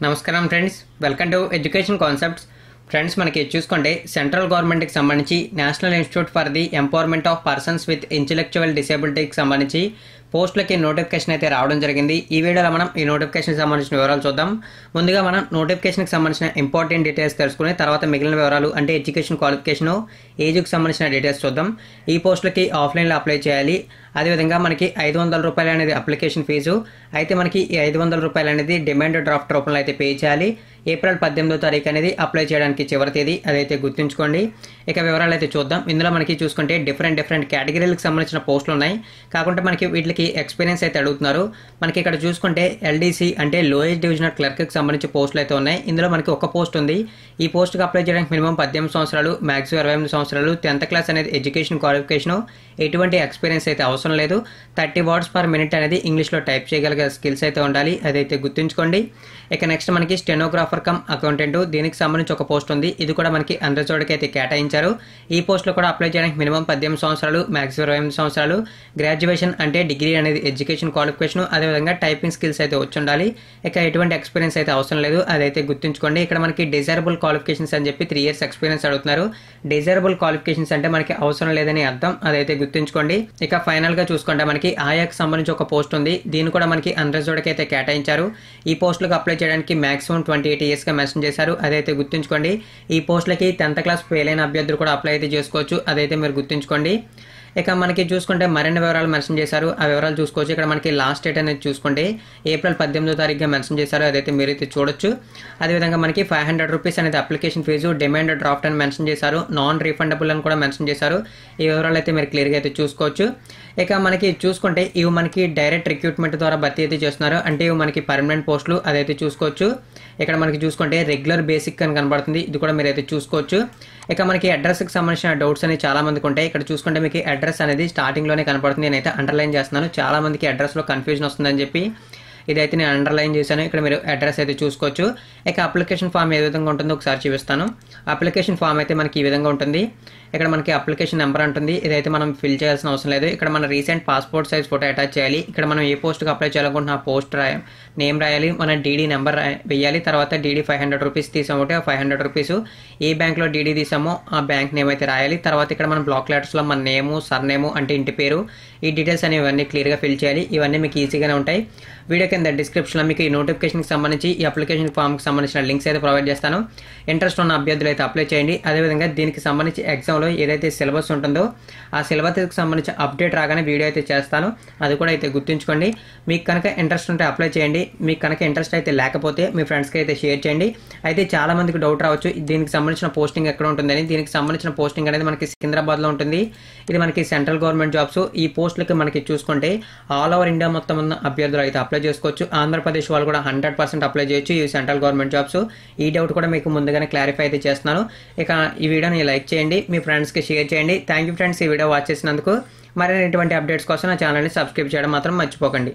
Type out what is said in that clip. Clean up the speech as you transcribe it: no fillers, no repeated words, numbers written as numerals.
నమస్కారం friends, welcome to education concepts. Friends, మనకి చూసుకుంటే సెంట్రల్ గవర్నమెంట్కి సంబంధించి national institute for the empowerment of persons with intellectual డిసేబిలిటీకి సంబంధించి పోస్టులకి నోటిఫికేషన్ అయితే రావడం జరిగింది. ఈ వీడియోలో మనం ఈ నోటిఫికేషన్కి సంబంధించిన వివరాలు చూద్దాం. ముందుగా మనం నోటిఫికేషన్కి సంబంధించిన ఇంపార్టెంట్ డీటెయిల్స్ తెలుసుకుని తర్వాత మిగిలిన వివరాలు అంటే ఎడ్యుకేషన్ క్వాలిఫికేషన్, ఏజ్కి సంబంధించిన డీటెయిల్స్ చూద్దాం. ఈ పోస్టులకి ఆఫ్లైన్లో అప్లై చేయాలి. అదేవిధంగా మనకి 500 రూపాయలు అనేది అప్లికేషన్ ఫీజు. అయితే మనకి ఈ 500 రూపాయలు అనేది డిమాండ్ డ్రాఫ్ట్ రూపంలో అయితే పే చేయాలి. ఏప్రిల్ 18వ తారీఖు అనేది అప్లై చేయడానికి చివరి తేదీ, అదైతే గుర్తుంచుకోండి. ఇక వివరాలు అయితే చూద్దాం. ఇందులో మనకి చూసుకుంటే డిఫరెంట్ కేటగిరీలకు సంబంధించిన పోస్టులు ఉన్నాయి. కాకుంటే మనకి వీటికి ఎక్స్పీరియన్స్ అయితే అడుగుతున్నారు. మనకి ఇక్కడ చూసుకుంటే ఎల్డీసీ అంటే లోయెస్ట్ డివిజనల్ క్లర్క్కి సంబంధించి పోస్టులు అయితే ఉన్నాయి. ఇందులో మనకి ఒక పోస్ట్ ఉంది. ఈ పోస్ట్కి అప్లై చేయడానికి మినిమం 18 సంవత్సరాలు, మ్యాక్సిమం 28 సంవత్సరాలు, 10th క్లాస్ అనేది ఎడ్యుకేషన్ క్వాలిఫికేషన్, ఎటువంటి ఎక్స్పీరియన్స్ అయితే అవసరం లేదు. 30 words per minute అనేది ఇంగ్లీష్లో టైప్ చేయగలిగే స్కిల్స్ అయితే ఉండాలి, అదైతే గుర్తుంచుకోండి. ఇక నెక్స్ట్ మనకి స్టెనోగ్రాఫర్ కమ్ అకౌంటెంట్, దీనికి సంబంధించి ఒక పోస్ట్ ఉంది. ఇది కూడా మనకి అన్రిజర్వ్డ్కి అయితే కేటాయించారు. ఈ పోస్ట్లో కూడా అప్లై చేయడానికి మినిమం 18 సంవత్సరాలు, మ్యాక్సిమం 28 సంవత్సరాలు, గ్రాడ్యుయేషన్ అంటే డిగ్రీ అనేది ఎడ్యుకేషన్ క్వాలిఫికేషన్, అదేవిధంగా టైపింగ్ స్కిల్స్ అయితే వచ్చి ఉండాలి. ఇక ఎటువంటి ఎక్స్పీరియన్స్ అయితే అవసరం లేదు, అదైతే గుర్తుంచుకోండి. ఇక్కడ మనకి డిజైరబుల్ క్వాలిఫికేషన్స్ అని చెప్పి 3 years ఎక్స్పీరియన్స్ అడుగుతున్నారు. డిజైరబుల్ క్వాలిఫికేషన్స్ అంటే మనకి అవసరం లేదని అర్థం, అదైతే గుర్తుంచుకోండి. ఇక ఫైనల్ గా చూసుకుంటే మనకి ఆయాకి సంబంధించి ఒక పోస్ట్ ఉంది. దీన్ని కూడా మనకి అన్రిజర్వ్డ్కి అయితే కేటాయించారు. ఈ పోస్టులకు అప్లై చేయడానికి మాక్సిమం 28 years గా మెన్షన్ చేశారు, అదైతే గుర్తుంచుకోండి. ఈ పోస్టులకి 10th క్లాస్ ఫెయిల్ అయిన అభ్యర్థులు కూడా అప్లై అయితే చేసుకోవచ్చు, అదైతే మీరు గుర్తుంచుకోండి. ఇక మనకి చూసుకుంటే మరిన్ని వివరాలు మెన్షన్ చేశారు, ఆ వివరాలు చూసుకోవచ్చు. ఇక్కడ మనకి లాస్ట్ డేట్ అనేది చూసుకుంటే ఏప్రిల్ 18వ తారీఖుగా మెన్షన్ చేశారు, అదైతే మీరైతే చూడొచ్చు. అదేవిధంగా మనకి 500 రూపీస్ అనేది అప్లికేషన్ ఫీజు, డిమాండ్ డ్రాఫ్ట్ అని మెన్షన్ చేశారు, నాన్ రీఫండబుల్ అని కూడా మెన్షన్ చేశారు. ఈ వివరాలు అయితే మీరు క్లియర్గా అయితే చూసుకోవచ్చు. ఇక మనకి చూసుకుంటే ఇవి మనకి డైరెక్ట్ రిక్రూట్మెంట్ ద్వారా భర్తీ అయితే చేస్తున్నారు, అంటే ఇవి మనకి పర్మనెంట్ పోస్టులు, అదైతే చూసుకోవచ్చు. ఇక్కడ మనకి చూసుకుంటే రెగ్యులర్ బేసిక్ అని కనబడుతుంది, ఇది కూడా మీరు అయితే చూసుకోవచ్చు. ఇక మనకి అడ్రస్కి సంబంధించిన డౌట్స్ అనేవి చాలా మందికి ఉంటాయి. ఇక్కడ చూసుకుంటే మీకు అడ్రస్ అనేది స్టార్టింగ్లోనే కనపడుతుంది. నేనైతే అండర్లైన్ చేస్తున్నాను, చాలా మందికి అడ్రస్లో కన్ఫ్యూజన్ వస్తుందని చెప్పి ఇదైతే నేను అండర్లైన్ చేశాను. ఇక్కడ మీరు అడ్రస్ అయితే చూసుకోవచ్చు. ఇక అప్లికేషన్ ఫామ్ ఏ విధంగా ఉంటుందో ఒకసారి చూపిస్తాను. అప్లికేషన్ ఫామ్ అయితే మనకి ఈ విధంగా ఉంటుంది. ఇక్కడ మనకి అప్లికేషన్ నెంబర్ ఉంటుంది, ఇదైతే మనం ఫిల్ చేయాల్సిన అవసరం లేదు. ఇక్కడ మన recent passport size photo attach చేయాలి. ఇక్కడ మనం ఏ పోస్ట్కి అప్లై చేయాలనుకుంటున్న ఆ పోస్ట్ నేమ్ రాయాలి, మన డీడీ నెంబర్ వేయాలి. తర్వాత డీడీ 500 రూపీస్ తీసామంటే ఆ 500 రూపీస్ ఏ బ్యాంక్లో డీడీ తీసామో ఆ బ్యాంక్ నేమ్ అయితే రాయాలి. తర్వాత ఇక్కడ మనం బ్లాక్ లెటర్స్లో మన నేము, సర్నేము అంటే ఇంటి పేరు, ఈ డీటెయిల్స్ అనేవి ఇవన్నీ క్లియర్గా ఫిల్ చేయాలి. ఇవన్నీ మీకు ఈజీగానే ఉంటాయి. వీడియో కింద డిస్క్రిప్షన్లో మీకు ఈ నోటిఫికేషన్కి సంబంధించి ఈ అప్లికేషన్ ఫామ్కి సంబంధించిన లింక్స్ అయితే ప్రొవైడ్ చేస్తాను. ఇంట్రెస్ట్ ఉన్న అభ్యర్థులు అయితే అప్లై చేయండి. అదేవిధంగా దీనికి సంబంధించి ఎగ్జామ్లో ఏదైతే సిలబస్ ఉంటుందో ఆ సిలబస్కి సంబంధించి అప్డేట్ రాగానే వీడియో అయితే చేస్తాను, అది కూడా అయితే గుర్తుంచుకోండి. మీకు కనుక ఇంట్రెస్ట్ ఉంటే అప్లై చేయండి. మీకు కనుక ఇంట్రెస్ట్ అయితే లేకపోతే మీ ఫ్రెండ్స్కి అయితే షేర్ చేయండి. అయితే చాలా మందికి డౌట్ రావచ్చు, దీనికి సంబంధించిన పోస్టింగ్ ఎక్కడ ఉంటుందని. దీనికి సంబంధించిన పోస్టింగ్ అనేది మనకి సికింద్రాబాద్లో ఉంటుంది. ఇది మనకి సెంట్రల్ గవర్నమెంట్ జాబ్స్. ఈ పోస్టులకి మనకి చూసుకుంటే ఆల్ ఓవర్ ఇండియా మొత్తం ఉన్న అభ్యర్థులు అయితే అప్లై చేసుకోవచ్చు. ఆంధ్రప్రదేశ్ వాళ్ళు కూడా 100% అప్లై చేయొచ్చు ఈ సెంట్రల్ గవర్నమెంట్ జాబ్స్. ఈ డౌట్ కూడా మీకు ముందుగానే క్లారిఫై అయితే చేస్తున్నాను. ఇక ఈ వీడియోని లైక్ చేయండి, మీ ఫ్రెండ్స్కి షేర్ చేయండి. థ్యాంక్ యూ ఫ్రెండ్స్, ఈ వీడియో వాచ్ చేసినందుకు. మరిన్ని అప్డేట్స్ కోసం నా ఛానల్ని సబ్స్క్రైబ్ చేయడం మాత్రం మర్చిపోకండి.